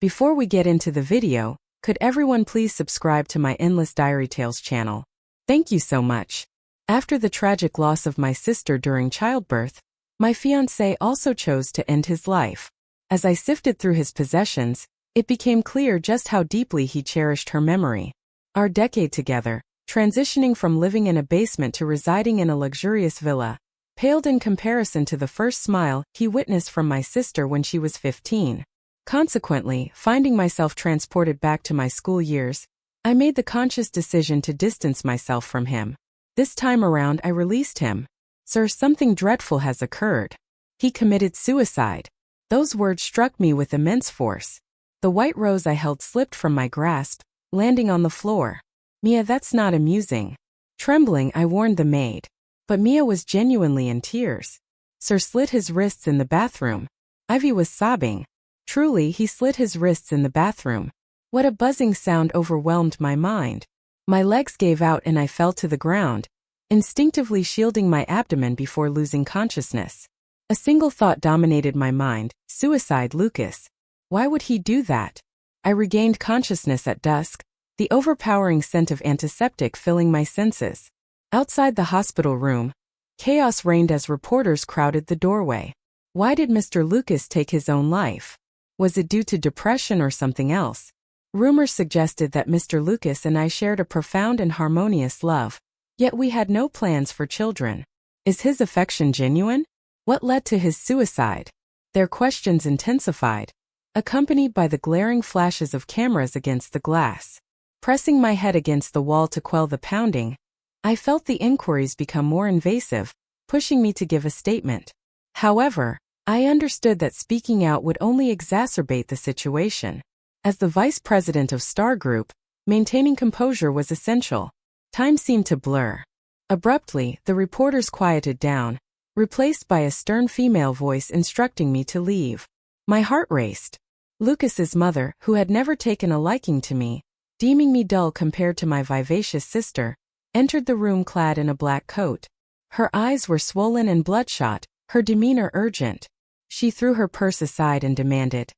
Before we get into the video, could everyone please subscribe to my Endless Diary Tales channel? Thank you so much. After the tragic loss of my sister during childbirth, my fiancé also chose to end his life. As I sifted through his possessions, it became clear just how deeply he cherished her memory. Our decade together, transitioning from living in a basement to residing in a luxurious villa, paled in comparison to the first smile he witnessed from my sister when she was 15. Consequently, finding myself transported back to my school years, I made the conscious decision to distance myself from him. This time around I released him. "Sir, something dreadful has occurred. He committed suicide." Those words struck me with immense force. The white rose I held slipped from my grasp, landing on the floor. "Mia, that's not amusing." Trembling, I warned the maid. But Mia was genuinely in tears. "Sir slit his wrists in the bathroom." Ivy was sobbing. Truly, he slit his wrists in the bathroom. What a buzzing sound overwhelmed my mind. My legs gave out and I fell to the ground, instinctively shielding my abdomen before losing consciousness. A single thought dominated my mind: suicide, Lucas. Why would he do that? I regained consciousness at dusk, the overpowering scent of antiseptic filling my senses. Outside the hospital room, chaos reigned as reporters crowded the doorway. Why did Mr. Lucas take his own life? Was it due to depression or something else? Rumors suggested that Mr. Lucas and I shared a profound and harmonious love, yet we had no plans for children. Is his affection genuine? What led to his suicide? Their questions intensified, accompanied by the glaring flashes of cameras against the glass. Pressing my head against the wall to quell the pounding, I felt the inquiries become more invasive, pushing me to give a statement. However, I understood that speaking out would only exacerbate the situation. As the vice president of Star Group, maintaining composure was essential. Time seemed to blur. Abruptly, the reporters quieted down, replaced by a stern female voice instructing me to leave. My heart raced. Lucas's mother, who had never taken a liking to me, deeming me dull compared to my vivacious sister, entered the room clad in a black coat. Her eyes were swollen and bloodshot, her demeanor urgent. She threw her purse aside and demanded,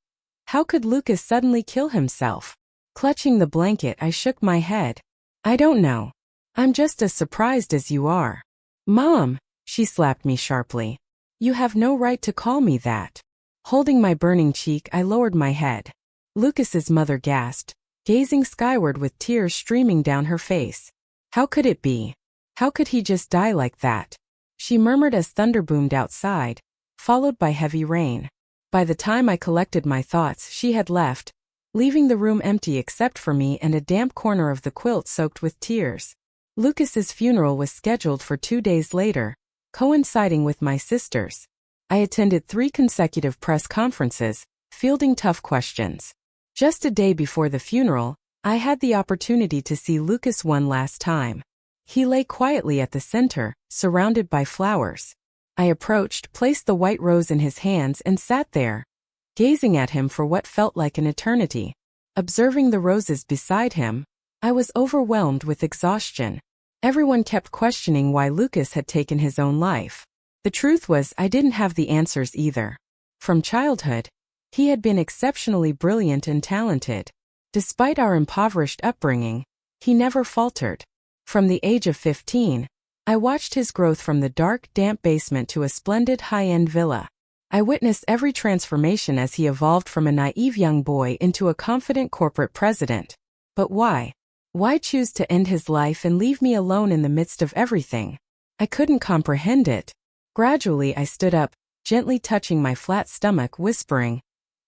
"How could Lucas suddenly kill himself?" Clutching the blanket, I shook my head. "I don't know. I'm just as surprised as you are." "Mom," she slapped me sharply. "You have no right to call me that." Holding my burning cheek, I lowered my head. Lucas's mother gasped, gazing skyward with tears streaming down her face. "How could it be? How could he just die like that?" she murmured as thunder boomed outside, followed by heavy rain. By the time I collected my thoughts, she had left, leaving the room empty except for me and a damp corner of the quilt soaked with tears. Lucas's funeral was scheduled for 2 days later, coinciding with my sister's. I attended 3 consecutive press conferences, fielding tough questions. Just a day before the funeral, I had the opportunity to see Lucas one last time. He lay quietly at the center, surrounded by flowers. I approached, placed the white rose in his hands and sat there, gazing at him for what felt like an eternity. Observing the roses beside him, I was overwhelmed with exhaustion. Everyone kept questioning why Lucas had taken his own life. The truth was, I didn't have the answers either. From childhood, he had been exceptionally brilliant and talented. Despite our impoverished upbringing, he never faltered. From the age of 15, I watched his growth from the dark, damp basement to a splendid high-end villa. I witnessed every transformation as he evolved from a naive young boy into a confident corporate president. But why? Why choose to end his life and leave me alone in the midst of everything? I couldn't comprehend it. Gradually I stood up, gently touching my flat stomach, whispering,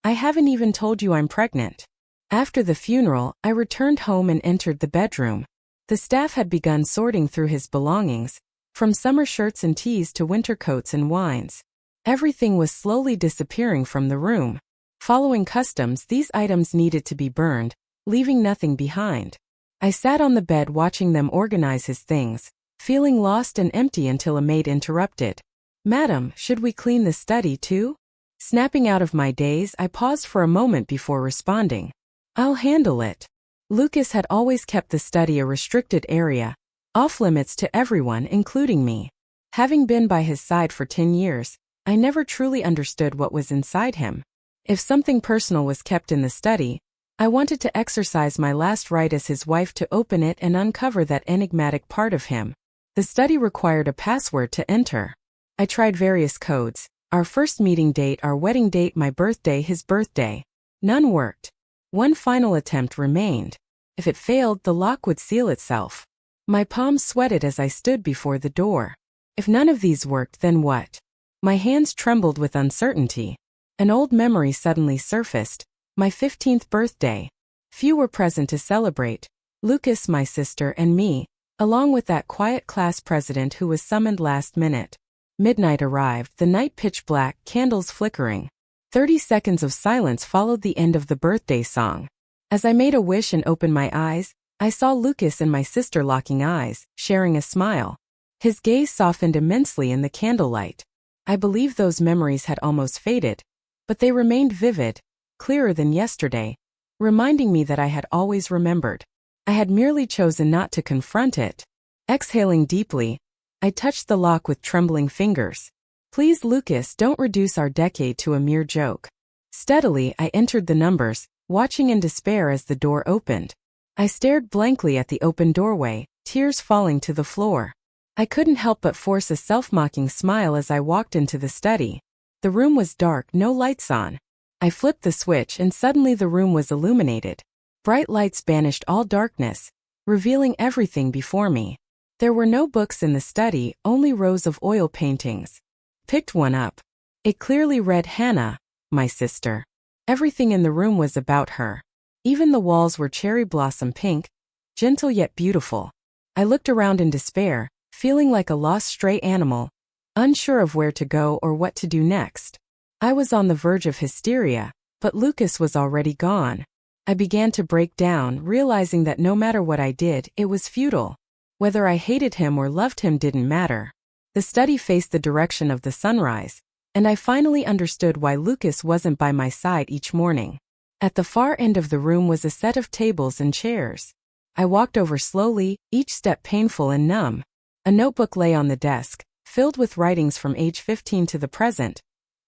"I haven't even told you I'm pregnant." After the funeral, I returned home and entered the bedroom. The staff had begun sorting through his belongings, from summer shirts and tees to winter coats and wines. Everything was slowly disappearing from the room. Following customs, these items needed to be burned, leaving nothing behind. I sat on the bed watching them organize his things, feeling lost and empty until a maid interrupted. "Madam, should we clean the study too?" Snapping out of my daze, I paused for a moment before responding. "I'll handle it." Lucas had always kept the study a restricted area, off-limits to everyone, including me. Having been by his side for 10 years, I never truly understood what was inside him. If something personal was kept in the study, I wanted to exercise my last right as his wife to open it and uncover that enigmatic part of him. The study required a password to enter. I tried various codes: our first meeting date, our wedding date, my birthday, his birthday. None worked. One final attempt remained. If it failed, the lock would seal itself. My palms sweated as I stood before the door. If none of these worked, then what? My hands trembled with uncertainty. An old memory suddenly surfaced: my 15th birthday. Few were present to celebrate: Lucas, my sister, and me, along with that quiet class president who was summoned last minute. Midnight arrived, the night pitch black, candles flickering. 30 seconds of silence followed the end of the birthday song. As I made a wish and opened my eyes, I saw Lucas and my sister locking eyes, sharing a smile. His gaze softened immensely in the candlelight. I believe those memories had almost faded, but they remained vivid, clearer than yesterday, reminding me that I had always remembered. I had merely chosen not to confront it. Exhaling deeply, I touched the lock with trembling fingers. Please, Lucas, don't reduce our decade to a mere joke. Steadily, I entered the numbers, watching in despair as the door opened. I stared blankly at the open doorway, tears falling to the floor. I couldn't help but force a self-mocking smile as I walked into the study. The room was dark, no lights on. I flipped the switch and suddenly the room was illuminated. Bright lights banished all darkness, revealing everything before me. There were no books in the study, only rows of oil paintings. Picked one up. It clearly read Hannah, my sister. Everything in the room was about her. Even the walls were cherry blossom pink, gentle yet beautiful. I looked around in despair, feeling like a lost stray animal, unsure of where to go or what to do next. I was on the verge of hysteria, but Lucas was already gone. I began to break down, realizing that no matter what I did, it was futile. Whether I hated him or loved him didn't matter. The study faced the direction of the sunrise, and I finally understood why Lucas wasn't by my side each morning. At the far end of the room was a set of tables and chairs. I walked over slowly, each step painful and numb. A notebook lay on the desk, filled with writings from age 15 to the present,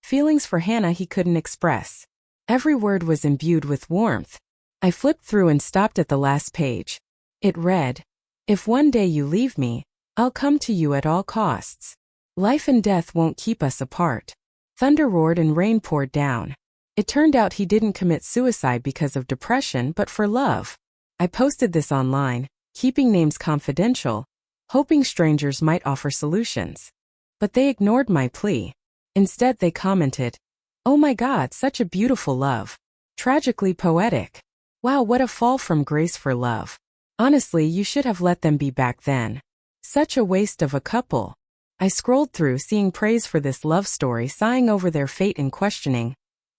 feelings for Hannah he couldn't express. Every word was imbued with warmth. I flipped through and stopped at the last page. It read, "If one day you leave me, I'll come to you at all costs. Life and death won't keep us apart." Thunder roared and rain poured down. It turned out he didn't commit suicide because of depression but for love. I posted this online, keeping names confidential, hoping strangers might offer solutions. But they ignored my plea. Instead they commented, "Oh my God, such a beautiful love. Tragically poetic. Wow, what a fall from grace for love. Honestly, you should have let them be back then. Such a waste of a couple." I scrolled through, seeing praise for this love story, sighing over their fate and questioning,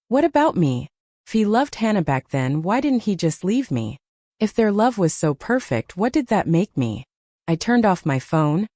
what about me? If he loved Hannah back then, why didn't he just leave me? If their love was so perfect, what did that make me? I turned off my phone,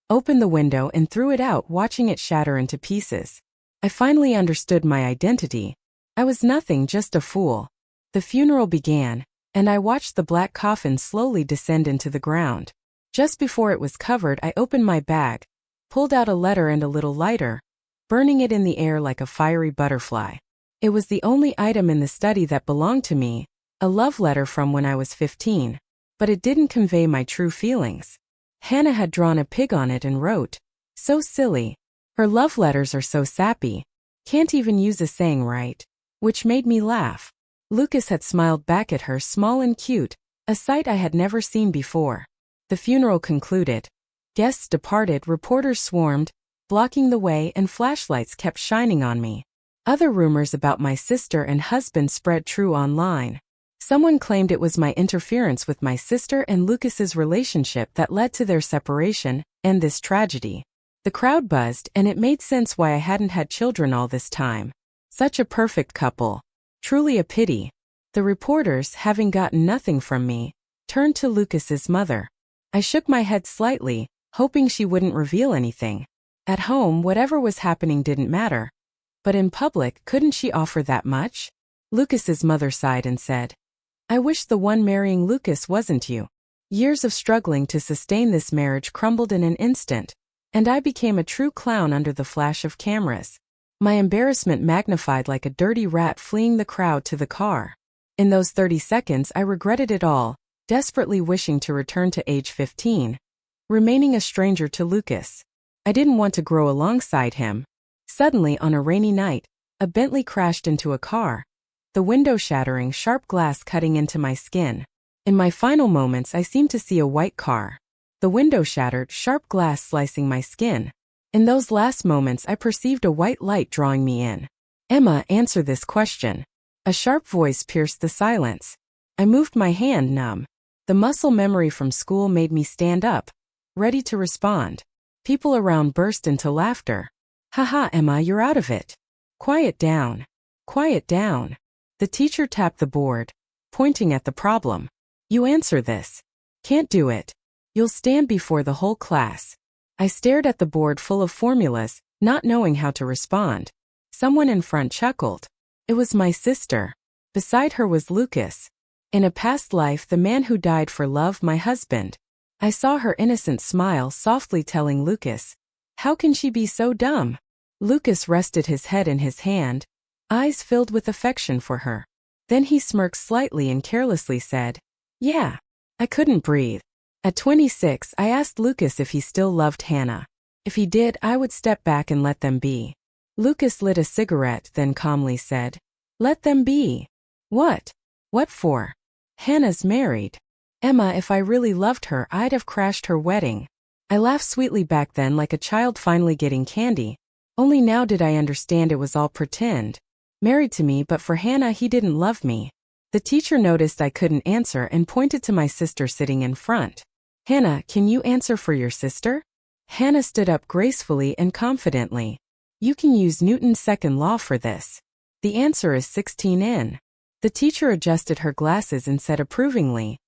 opened the window and threw it out, watching it shatter into pieces. I finally understood my identity. I was nothing, just a fool. The funeral began, and I watched the black coffin slowly descend into the ground. Just before it was covered, I opened my bag, pulled out a letter and a little lighter, burning it in the air like a fiery butterfly. It was the only item in the study that belonged to me, a love letter from when I was 15. But it didn't convey my true feelings. Hannah had drawn a pig on it and wrote, "So silly. Her love letters are so sappy. Can't even use a saying right." Which made me laugh. Lucas had smiled back at her, small and cute, a sight I had never seen before. The funeral concluded. Guests departed, reporters swarmed, blocking the way, and flashlights kept shining on me. Other rumors about my sister and husband spread true online. Someone claimed it was my interference with my sister and Lucas's relationship that led to their separation and this tragedy. The crowd buzzed, and it made sense why I hadn't had children all this time. Such a perfect couple. Truly a pity. The reporters, having gotten nothing from me, turned to Lucas's mother. I shook my head slightly, hoping she wouldn't reveal anything. At home, whatever was happening didn't matter. But in public, couldn't she offer that much? Lucas's mother sighed and said, "I wish the one marrying Lucas wasn't you." Years of struggling to sustain this marriage crumbled in an instant, and I became a true clown under the flash of cameras. My embarrassment magnified like a dirty rat fleeing the crowd to the car. In those 30 seconds I regretted it all, desperately wishing to return to age 15, remaining a stranger to Lucas. I didn't want to grow alongside him. Suddenly, on a rainy night, a Bentley crashed into a car, the window shattering, sharp glass cutting into my skin. In my final moments I seemed to see a white car. The window shattered, sharp glass slicing my skin. In those last moments I perceived a white light drawing me in. "Emma, answer this question." A sharp voice pierced the silence. I moved my hand, numb. The muscle memory from school made me stand up, ready to respond. People around burst into laughter. "Haha, Emma, you're out of it. Quiet down. Quiet down." The teacher tapped the board, pointing at the problem. "You answer this. Can't do it. You'll stand before the whole class." I stared at the board full of formulas, not knowing how to respond. Someone in front chuckled. It was my sister. Beside her was Lucas. In a past life, the man who died for love, my husband. I saw her innocent smile, softly telling Lucas, "How can she be so dumb?" Lucas rested his head in his hand, eyes filled with affection for her. Then he smirked slightly and carelessly said, "Yeah." I couldn't breathe. At 26, I asked Lucas if he still loved Hannah. If he did, I would step back and let them be. Lucas lit a cigarette, then calmly said, "Let them be. What? What for? Hannah's married. Emma, if I really loved her, I'd have crashed her wedding." I laughed sweetly back then, like a child finally getting candy. Only now did I understand it was all pretend. Married to me, but for Hannah he didn't love me. The teacher noticed I couldn't answer and pointed to my sister sitting in front. "Hannah, can you answer for your sister?" Hannah stood up gracefully and confidently. "You can use Newton's second law for this. The answer is 16 in." The teacher adjusted her glasses and said approvingly,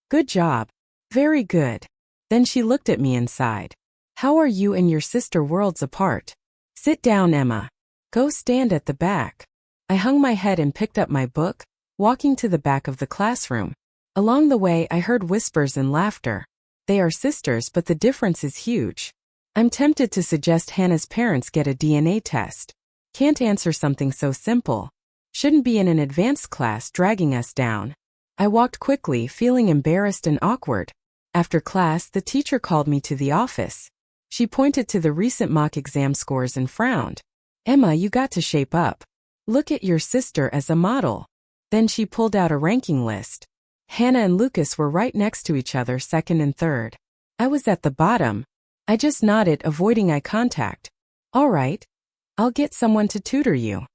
"Good job. Very good." Then she looked at me and sighed. "How are you and your sister worlds apart? Sit down, Emma. Go stand at the back." I hung my head and picked up my book, walking to the back of the classroom. Along the way I heard whispers and laughter. They are sisters, but the difference is huge. I'm tempted to suggest Hannah's parents get a DNA test. Can't answer something so simple. Shouldn't be in an advanced class dragging us down. I walked quickly, feeling embarrassed and awkward. After class, the teacher called me to the office. She pointed to the recent mock exam scores and frowned. "Emma, you got to shape up. Look at your sister as a model." Then she pulled out a ranking list. Hannah and Lucas were right next to each other, second and third. I was at the bottom. I just nodded, avoiding eye contact. "All right. I'll get someone to tutor you."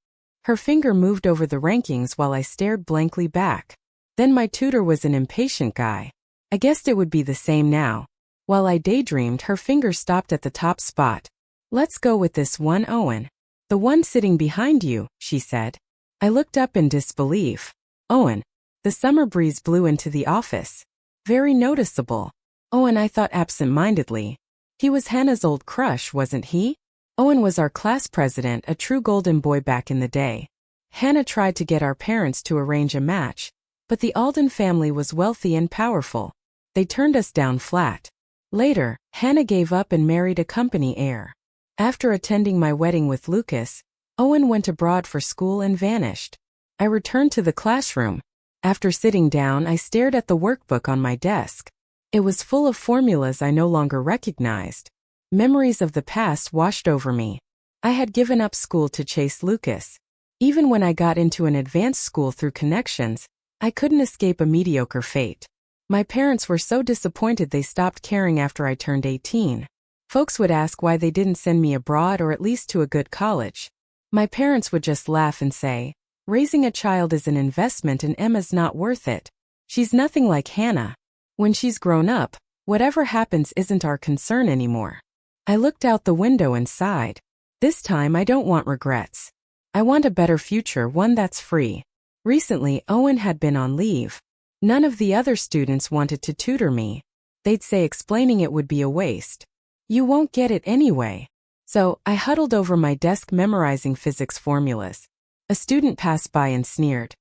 Her finger moved over the rankings while I stared blankly back. Then my tutor was an impatient guy. I guessed it would be the same now. While I daydreamed, her finger stopped at the top spot. "Let's go with this one, Owen. The one sitting behind you," she said. I looked up in disbelief. "Owen." The summer breeze blew into the office. "Very noticeable." "Owen," I thought absent-mindedly. He was Hannah's old crush, wasn't he? Owen was our class president, a true golden boy back in the day. Hannah tried to get our parents to arrange a match, but the Alden family was wealthy and powerful. They turned us down flat. Later, Hannah gave up and married a company heir. After attending my wedding with Lucas, Owen went abroad for school and vanished. I returned to the classroom. After sitting down, I stared at the workbook on my desk. It was full of formulas I no longer recognized. Memories of the past washed over me. I had given up school to chase Lucas. Even when I got into an advanced school through connections, I couldn't escape a mediocre fate. My parents were so disappointed they stopped caring after I turned 18. Folks would ask why they didn't send me abroad or at least to a good college. My parents would just laugh and say, "Raising a child is an investment and Emma's not worth it. She's nothing like Hannah. When she's grown up, whatever happens isn't our concern anymore." I looked out the window and sighed. This time I don't want regrets. I want a better future, one that's free. Recently, Owen had been on leave. None of the other students wanted to tutor me. They'd say explaining it would be a waste. "You won't get it anyway." So, I huddled over my desk memorizing physics formulas. A student passed by and sneered.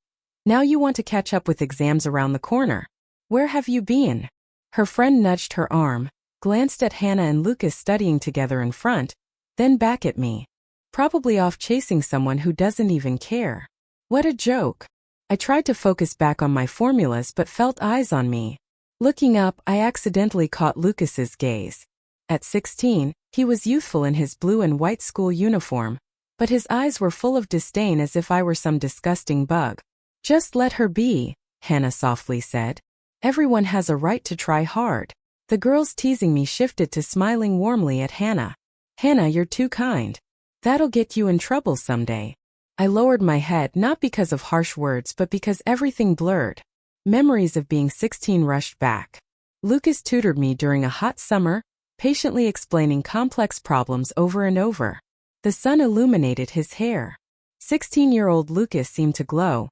"Now you want to catch up with exams around the corner. Where have you been?" Her friend nudged her arm, glanced at Hannah and Lucas studying together in front, then back at me. Probably off chasing someone who doesn't even care. What a joke. I tried to focus back on my formulas but felt eyes on me. Looking up, I accidentally caught Lucas's gaze. At 16, he was youthful in his blue and white school uniform, but his eyes were full of disdain as if I were some disgusting bug. Just let her be, Hannah softly said. Everyone has a right to try hard. The girls teasing me shifted to smiling warmly at Hannah. Hannah, you're too kind. That'll get you in trouble someday. I lowered my head not because of harsh words but because everything blurred. Memories of being 16 rushed back. Lucas tutored me during a hot summer, patiently explaining complex problems over and over. The sun illuminated his hair. 16-year-old Lucas seemed to glow,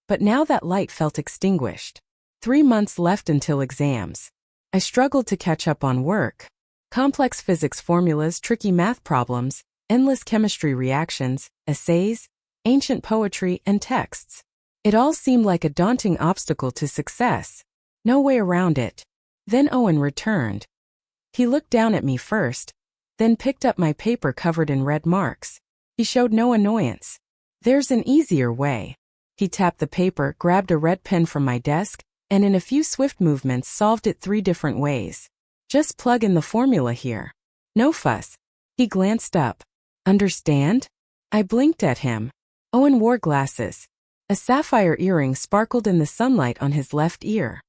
but now that light felt extinguished. 3 months left until exams. I struggled to catch up on work. Complex physics formulas, tricky math problems, endless chemistry reactions, essays, ancient poetry, and texts. It all seemed like a daunting obstacle to success. No way around it. Then Owen returned. He looked down at me first, then picked up my paper covered in red marks. He showed no annoyance. There's an easier way. He tapped the paper, grabbed a red pen from my desk, and in a few swift movements solved it 3 different ways. Just plug in the formula here. No fuss. He glanced up. Understand? I blinked at him. Owen wore glasses. A sapphire earring sparkled in the sunlight on his left ear.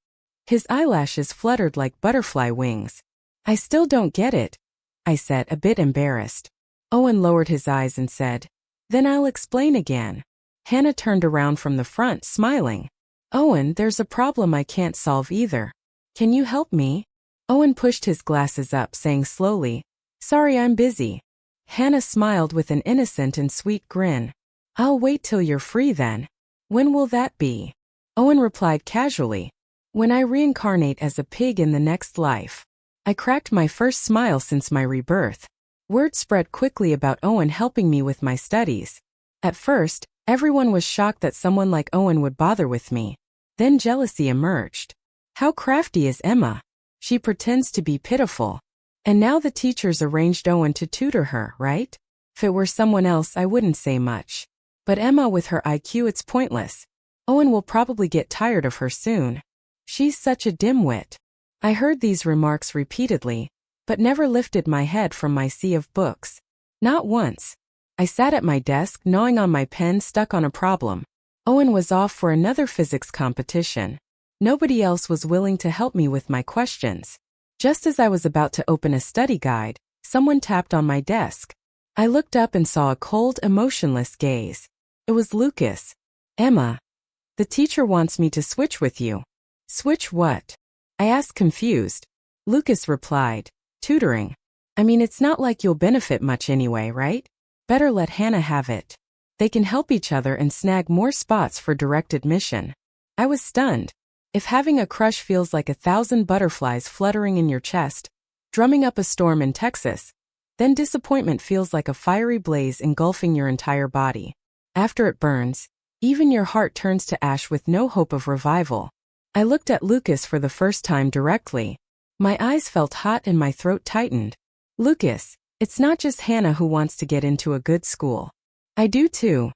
His eyelashes fluttered like butterfly wings. I still don't get it, I said, a bit embarrassed. Owen lowered his eyes and said, Then I'll explain again. Hannah turned around from the front, smiling. Owen, there's a problem I can't solve either. Can you help me? Owen pushed his glasses up, saying slowly, Sorry, I'm busy. Hannah smiled with an innocent and sweet grin. I'll wait till you're free then. When will that be? Owen replied casually. When I reincarnate as a pig in the next life. I cracked my first smile since my rebirth. Word spread quickly about Owen helping me with my studies. At first, everyone was shocked that someone like Owen would bother with me. Then jealousy emerged. How crafty is Emma? She pretends to be pitiful. And now the teachers arranged Owen to tutor her, right? If it were someone else, I wouldn't say much. But Emma, with her IQ, it's pointless. Owen will probably get tired of her soon. She's such a dimwit. I heard these remarks repeatedly, but never lifted my head from my sea of books. Not once. I sat at my desk, gnawing on my pen, stuck on a problem. Owen was off for another physics competition. Nobody else was willing to help me with my questions. Just as I was about to open a study guide, someone tapped on my desk. I looked up and saw a cold, emotionless gaze. It was Lucas. Emma. The teacher wants me to switch with you. Switch what? I asked, confused. Lucas replied, tutoring. I mean, it's not like you'll benefit much anyway, right? Better let Hannah have it. They can help each other and snag more spots for direct admission. I was stunned. If having a crush feels like 1,000 butterflies fluttering in your chest, drumming up a storm in Texas, then disappointment feels like a fiery blaze engulfing your entire body. After it burns, even your heart turns to ash with no hope of revival. I looked at Lucas for the first time directly. My eyes felt hot and my throat tightened. Lucas, it's not just Hannah who wants to get into a good school. I do too.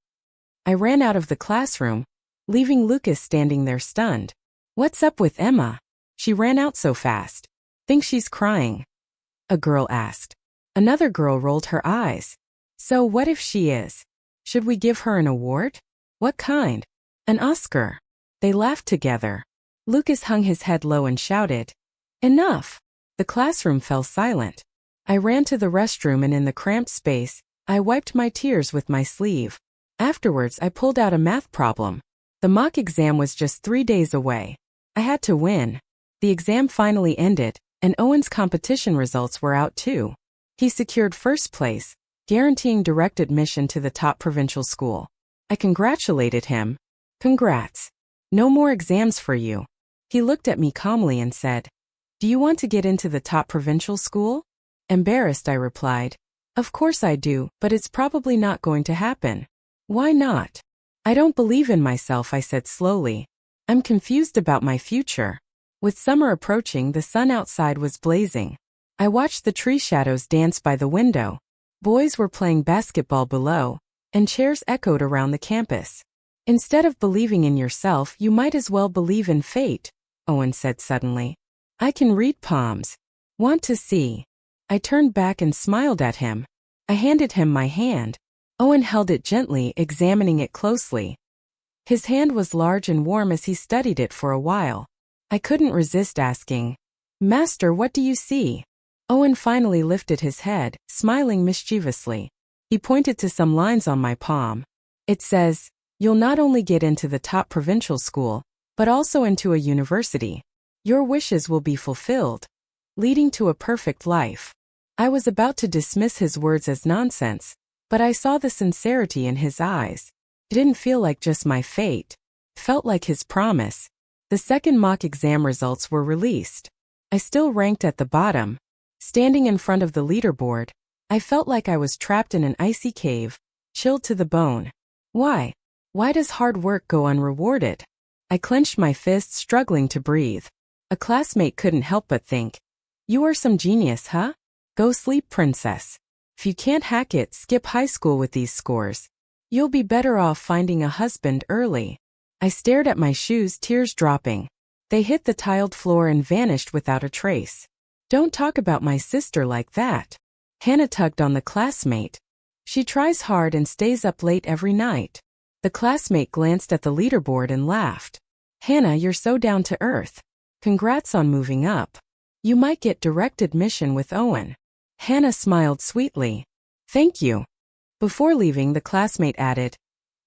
I ran out of the classroom, leaving Lucas standing there stunned. What's up with Emma? She ran out so fast. Think she's crying? A girl asked. Another girl rolled her eyes. So what if she is? Should we give her an award? What kind? An Oscar. They laughed together. Lucas hung his head low and shouted, Enough! The classroom fell silent. I ran to the restroom and in the cramped space, I wiped my tears with my sleeve. Afterwards, I pulled out a math problem. The mock exam was just 3 days away. I had to win. The exam finally ended, and Owen's competition results were out too. He secured first place, guaranteeing direct admission to the top provincial school. I congratulated him. Congrats. No more exams for you. He looked at me calmly and said, Do you want to get into the top provincial school? Embarrassed, I replied, Of course I do, but it's probably not going to happen. Why not? I don't believe in myself, I said slowly. I'm confused about my future. With summer approaching, the sun outside was blazing. I watched the tree shadows dance by the window. Boys were playing basketball below, and cheers echoed around the campus. Instead of believing in yourself, you might as well believe in fate, Owen said suddenly. I can read palms. Want to see? I turned back and smiled at him. I handed him my hand. Owen held it gently, examining it closely. His hand was large and warm as he studied it for a while. I couldn't resist asking, Master, what do you see? Owen finally lifted his head, smiling mischievously. He pointed to some lines on my palm. It says, you'll not only get into the top provincial school, but also into a university. Your wishes will be fulfilled, leading to a perfect life. I was about to dismiss his words as nonsense, but I saw the sincerity in his eyes. It didn't feel like just my fate. It felt like his promise. The second mock exam results were released. I still ranked at the bottom. Standing in front of the leaderboard, I felt like I was trapped in an icy cave, chilled to the bone. Why? Why does hard work go unrewarded? I clenched my fists, struggling to breathe. A classmate couldn't help but think, you are some genius, huh? Go sleep, princess. If you can't hack it, skip high school with these scores. You'll be better off finding a husband early. I stared at my shoes, tears dropping. They hit the tiled floor and vanished without a trace. Don't talk about my sister like that. Hannah tugged on the classmate. She tries hard and stays up late every night. The classmate glanced at the leaderboard and laughed. Hannah, you're so down to earth. Congrats on moving up. You might get direct admission with Owen. Hannah smiled sweetly. Thank you. Before leaving, the classmate added,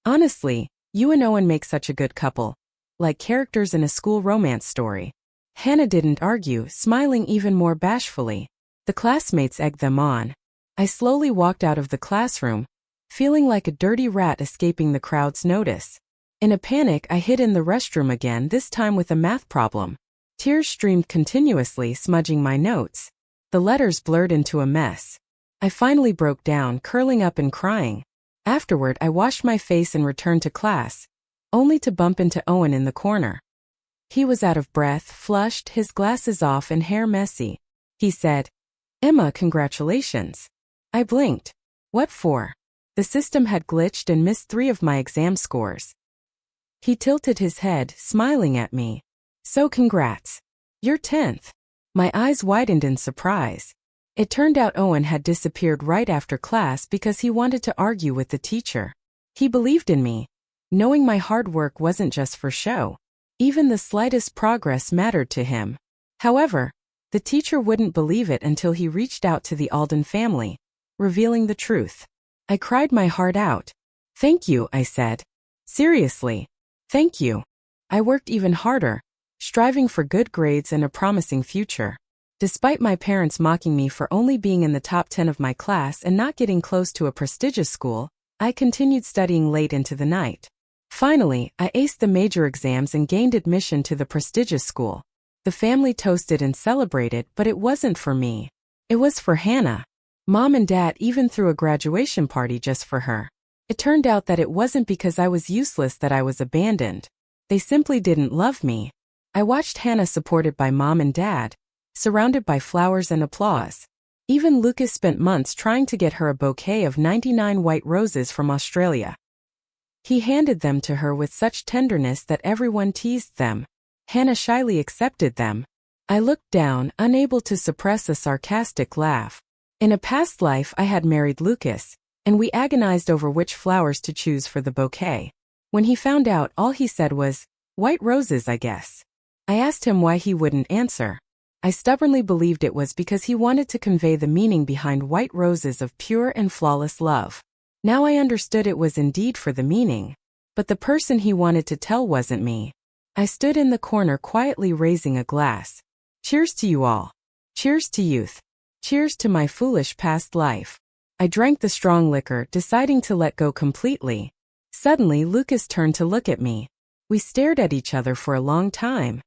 honestly, you and Owen make such a good couple, like characters in a school romance story. Hannah didn't argue, smiling even more bashfully. The classmates egged them on. I slowly walked out of the classroom, feeling like a dirty rat escaping the crowd's notice. In a panic, I hid in the restroom again, this time with a math problem. Tears streamed continuously, smudging my notes. The letters blurred into a mess. I finally broke down, curling up and crying. Afterward, I washed my face and returned to class, only to bump into Owen in the corner. He was out of breath, flushed, his glasses off and hair messy. He said, Emma, congratulations. I blinked. What for? The system had glitched and missed 3 of my exam scores. He tilted his head, smiling at me. So congrats. You're 10th. My eyes widened in surprise. It turned out Owen had disappeared right after class because he wanted to argue with the teacher. He believed in me, knowing my hard work wasn't just for show. Even the slightest progress mattered to him. However, the teacher wouldn't believe it until he reached out to the Alden family, revealing the truth. I cried my heart out. Thank you, I said. Seriously. Thank you. I worked even harder, striving for good grades and a promising future. Despite my parents mocking me for only being in the top 10 of my class and not getting close to a prestigious school, I continued studying late into the night. Finally, I aced the major exams and gained admission to the prestigious school. The family toasted and celebrated, but it wasn't for me. It was for Hannah. Mom and Dad even threw a graduation party just for her. It turned out that it wasn't because I was useless that I was abandoned. They simply didn't love me. I watched Hannah supported by Mom and Dad, surrounded by flowers and applause. Even Lucas spent months trying to get her a bouquet of 99 white roses from Australia. He handed them to her with such tenderness that everyone teased them. Hannah shyly accepted them. I looked down, unable to suppress a sarcastic laugh. In a past life, I had married Lucas, and we agonized over which flowers to choose for the bouquet. When he found out, all he said was, "White roses, I guess." I asked him why he wouldn't answer. I stubbornly believed it was because he wanted to convey the meaning behind white roses of pure and flawless love. Now I understood it was indeed for the meaning. But the person he wanted to tell wasn't me. I stood in the corner quietly raising a glass. Cheers to you all. Cheers to youth. Cheers to my foolish past life. I drank the strong liquor, deciding to let go completely. Suddenly, Lucas turned to look at me. We stared at each other for a long time.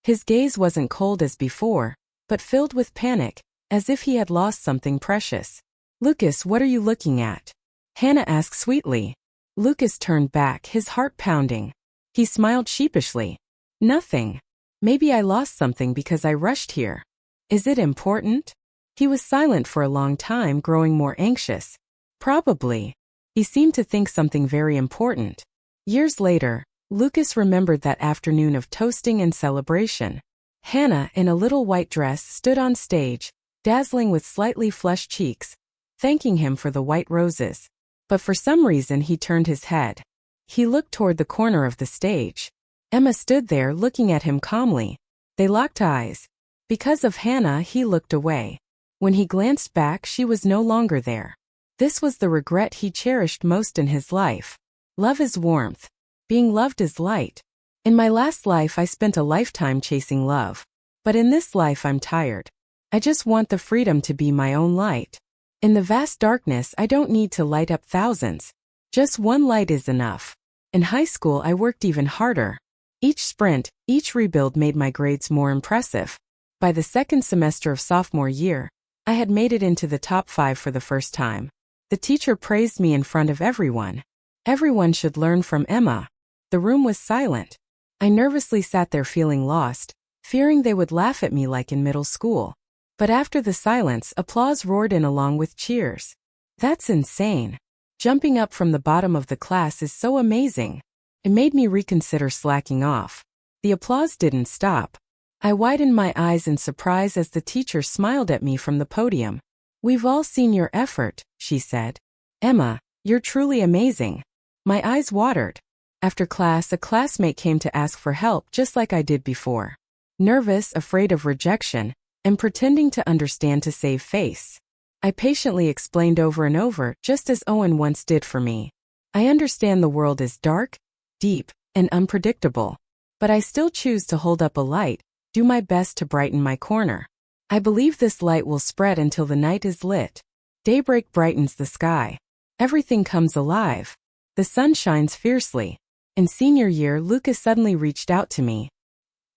His gaze wasn't cold as before, but filled with panic, as if he had lost something precious. Lucas, what are you looking at? Hannah asked sweetly. Lucas turned back, his heart pounding. He smiled sheepishly. Nothing. Maybe I lost something because I rushed here. Is it important? He was silent for a long time, growing more anxious. Probably. He seemed to think something very important. Years later, Lucas remembered that afternoon of toasting and celebration. Hannah, in a little white dress, stood on stage, dazzling with slightly flushed cheeks, thanking him for the white roses. But for some reason he turned his head. He looked toward the corner of the stage. Emma stood there looking at him calmly. They locked eyes. Because of Hannah, he looked away. When he glanced back, she was no longer there. This was the regret he cherished most in his life. Love is warmth. Being loved is light. In my last life I spent a lifetime chasing love. But in this life I'm tired. I just want the freedom to be my own light. In the vast darkness I don't need to light up thousands. Just one light is enough. In high school I worked even harder. Each sprint, each rebuild made my grades more impressive. By the second semester of sophomore year, I had made it into the top 5 for the first time. The teacher praised me in front of everyone. Everyone should learn from Emma. The room was silent. I nervously sat there feeling lost, fearing they would laugh at me like in middle school. But after the silence, applause roared in along with cheers. That's insane. Jumping up from the bottom of the class is so amazing. It made me reconsider slacking off. The applause didn't stop. I widened my eyes in surprise as the teacher smiled at me from the podium. "We've all seen your effort," she said. "Emma, you're truly amazing." My eyes watered. After class, a classmate came to ask for help just like I did before. Nervous, afraid of rejection, and pretending to understand to save face. I patiently explained over and over, just as Owen once did for me. I understand the world is dark, deep, and unpredictable. But I still choose to hold up a light, do my best to brighten my corner. I believe this light will spread until the night is lit. Daybreak brightens the sky. Everything comes alive. The sun shines fiercely. In senior year, Lucas suddenly reached out to me.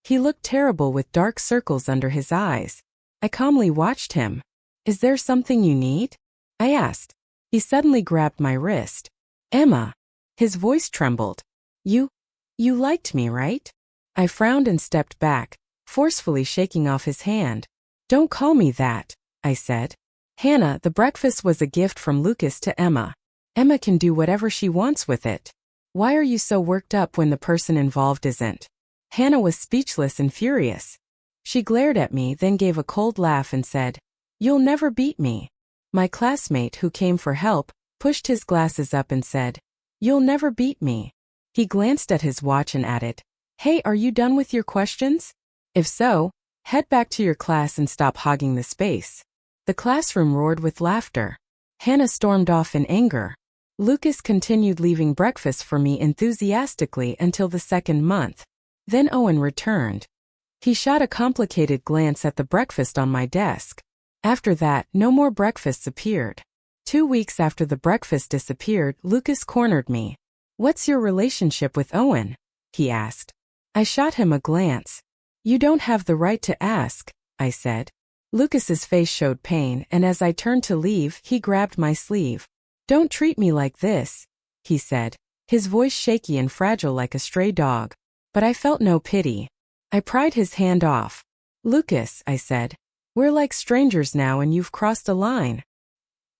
He looked terrible with dark circles under his eyes. I calmly watched him. "Is there something you need?" I asked. He suddenly grabbed my wrist. "Emma." His voice trembled. You liked me, right?" I frowned and stepped back, forcefully shaking off his hand. "Don't call me that," I said. "Hannah, the breakfast was a gift from Lucas to Emma. Emma can do whatever she wants with it. Why are you so worked up when the person involved isn't?" Hannah was speechless and furious. She glared at me, then gave a cold laugh and said, "You'll never beat me." My classmate, who came for help, pushed his glasses up and said, "You'll never beat me." He glanced at his watch and added, "Hey, are you done with your questions? If so, head back to your class and stop hogging the space." The classroom roared with laughter. Hannah stormed off in anger. Lucas continued leaving breakfast for me enthusiastically until the second month. Then Owen returned. He shot a complicated glance at the breakfast on my desk. After that, no more breakfasts appeared. 2 weeks after the breakfast disappeared, Lucas cornered me. "What's your relationship with Owen?" he asked. I shot him a glance. "You don't have the right to ask," I said. Lucas's face showed pain, and as I turned to leave, he grabbed my sleeve. "Don't treat me like this," he said, his voice shaky and fragile like a stray dog. But I felt no pity. I pried his hand off. "Lucas," I said, "we're like strangers now and you've crossed a line."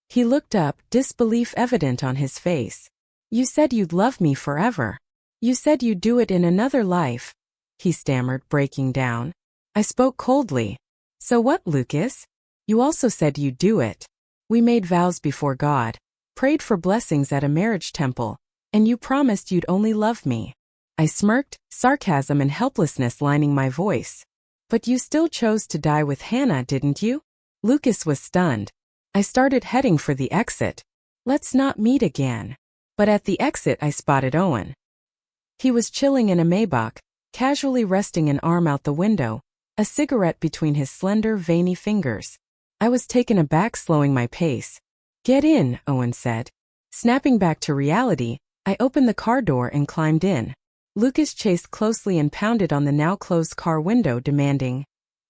He looked up, disbelief evident on his face. "You said you'd love me forever. You said you'd do it in another life," he stammered, breaking down. I spoke coldly. "So what, Lucas? You also said you'd do it. We made vows before God, prayed for blessings at a marriage temple, and you promised you'd only love me." I smirked, sarcasm and helplessness lining my voice. "But you still chose to die with Hannah, didn't you?" Lucas was stunned. I started heading for the exit. "Let's not meet again." But at the exit I spotted Owen. He was chilling in a Maybach, casually resting an arm out the window, a cigarette between his slender, veiny fingers. I was taken aback, slowing my pace. "Get in," Owen said. Snapping back to reality, I opened the car door and climbed in. Lucas chased closely and pounded on the now-closed car window, demanding,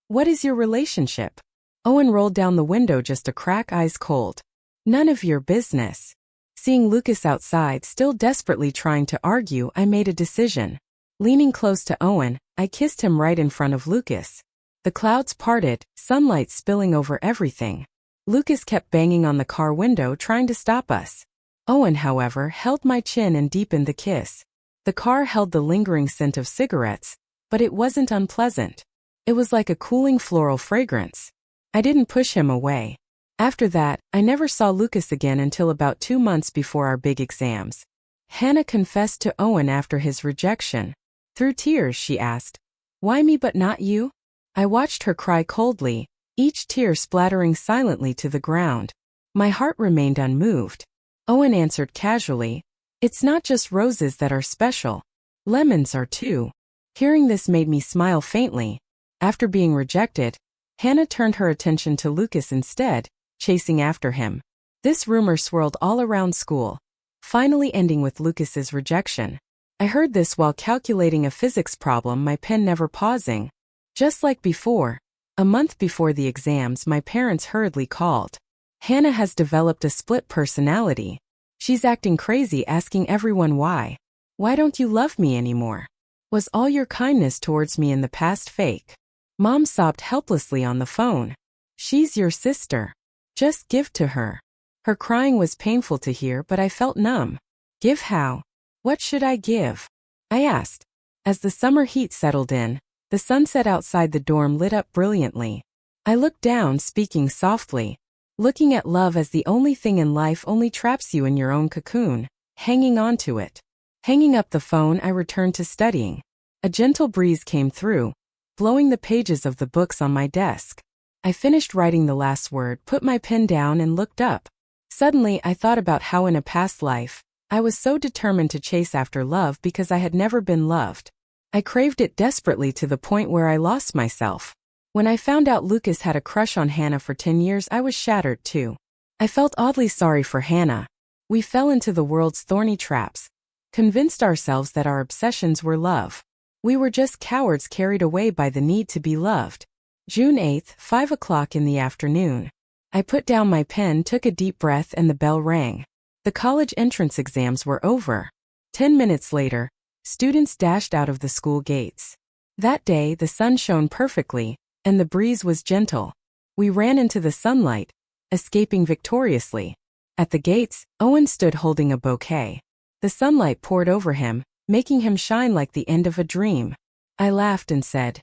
"What is your relationship?" Owen rolled down the window just a crack, eyes cold. "None of your business." Seeing Lucas outside, still desperately trying to argue, I made a decision. Leaning close to Owen, I kissed him right in front of Lucas. The clouds parted, sunlight spilling over everything. Lucas kept banging on the car window trying to stop us. Owen, however, held my chin and deepened the kiss. The car held the lingering scent of cigarettes, but it wasn't unpleasant. It was like a cooling floral fragrance. I didn't push him away. After that, I never saw Lucas again until about 2 months before our big exams. Hannah confessed to Owen after his rejection. Through tears, she asked, "Why me but not you?" I watched her cry coldly, each tear splattering silently to the ground. My heart remained unmoved. Owen answered casually, "It's not just roses that are special. Lemons are too." Hearing this made me smile faintly. After being rejected, Hannah turned her attention to Lucas instead, chasing after him. This rumor swirled all around school, finally ending with Lucas's rejection. I heard this while calculating a physics problem, my pen never pausing. Just like before, a month before the exams, my parents hurriedly called. "Hannah has developed a split personality. She's acting crazy, asking everyone why. Why don't you love me anymore? Was all your kindness towards me in the past fake?" Mom sobbed helplessly on the phone. "She's your sister. Just give to her." Her crying was painful to hear, but I felt numb. Give how? What should I give? I asked. As the summer heat settled in, the sunset outside the dorm lit up brilliantly. I looked down, speaking softly. Looking at love as the only thing in life only traps you in your own cocoon, hanging on to it. Hanging up the phone, I returned to studying. A gentle breeze came through, blowing the pages of the books on my desk. I finished writing the last word, put my pen down, and looked up. Suddenly, I thought about how in a past life, I was so determined to chase after love because I had never been loved. I craved it desperately to the point where I lost myself. When I found out Lucas had a crush on Hannah for 10 years, I was shattered too. I felt oddly sorry for Hannah. We fell into the world's thorny traps, convinced ourselves that our obsessions were love. We were just cowards carried away by the need to be loved. June 8th, 5 o'clock in the afternoon. I put down my pen, took a deep breath, and the bell rang. The college entrance exams were over. 10 minutes later, students dashed out of the school gates. That day, the sun shone perfectly, and the breeze was gentle. We ran into the sunlight, escaping victoriously. At the gates, Owen stood holding a bouquet. The sunlight poured over him, making him shine like the end of a dream. I laughed and said,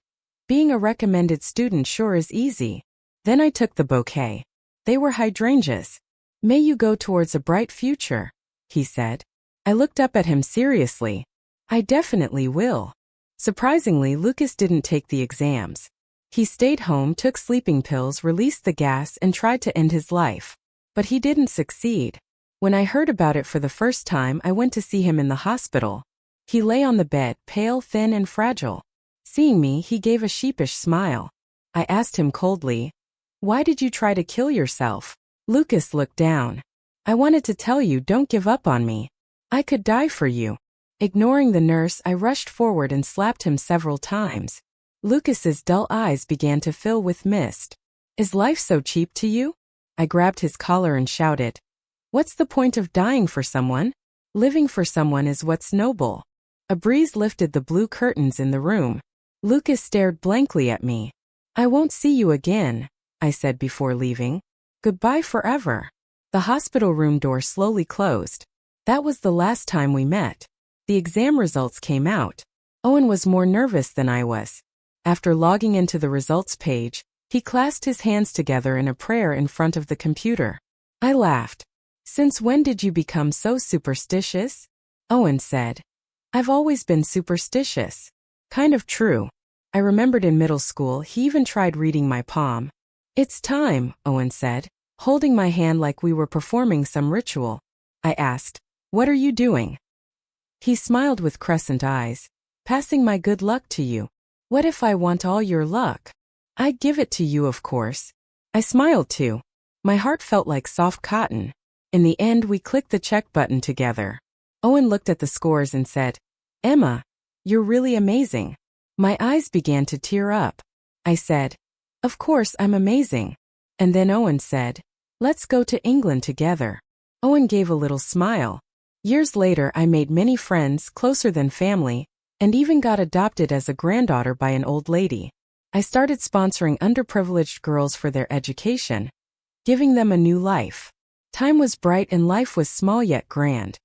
"Being a recommended student sure is easy." Then I took the bouquet. They were hydrangeas. "May you go towards a bright future," he said. I looked up at him seriously. "I definitely will." Surprisingly, Lucas didn't take the exams. He stayed home, took sleeping pills, released the gas, and tried to end his life. But he didn't succeed. When I heard about it for the first time, I went to see him in the hospital. He lay on the bed, pale, thin, and fragile. Seeing me, he gave a sheepish smile. I asked him coldly, "Why did you try to kill yourself?" Lucas looked down. "I wanted to tell you, don't give up on me. I could die for you." Ignoring the nurse, I rushed forward and slapped him several times. Lucas's dull eyes began to fill with mist. "Is life so cheap to you?" I grabbed his collar and shouted, "What's the point of dying for someone? Living for someone is what's noble." A breeze lifted the blue curtains in the room. Lucas stared blankly at me. "I won't see you again," I said before leaving. "Goodbye forever." The hospital room door slowly closed. That was the last time we met. The exam results came out. Owen was more nervous than I was. After logging into the results page, he clasped his hands together in a prayer in front of the computer. I laughed. "Since when did you become so superstitious?" Owen said. "I've always been superstitious." Kind of true. I remembered in middle school he even tried reading my palm. "It's time," Owen said, holding my hand like we were performing some ritual. I asked, "What are you doing?" He smiled with crescent eyes. "Passing my good luck to you." "What if I want all your luck?" "I'd give it to you, of course." I smiled too. My heart felt like soft cotton. In the end, we clicked the check button together. Owen looked at the scores and said, "Emma, you're really amazing." My eyes began to tear up. I said, "Of course I'm amazing." And then Owen said, "Let's go to England together." Owen gave a little smile. Years later, I made many friends, closer than family, and even got adopted as a granddaughter by an old lady. I started sponsoring underprivileged girls for their education, giving them a new life. Time was bright and life was small yet grand.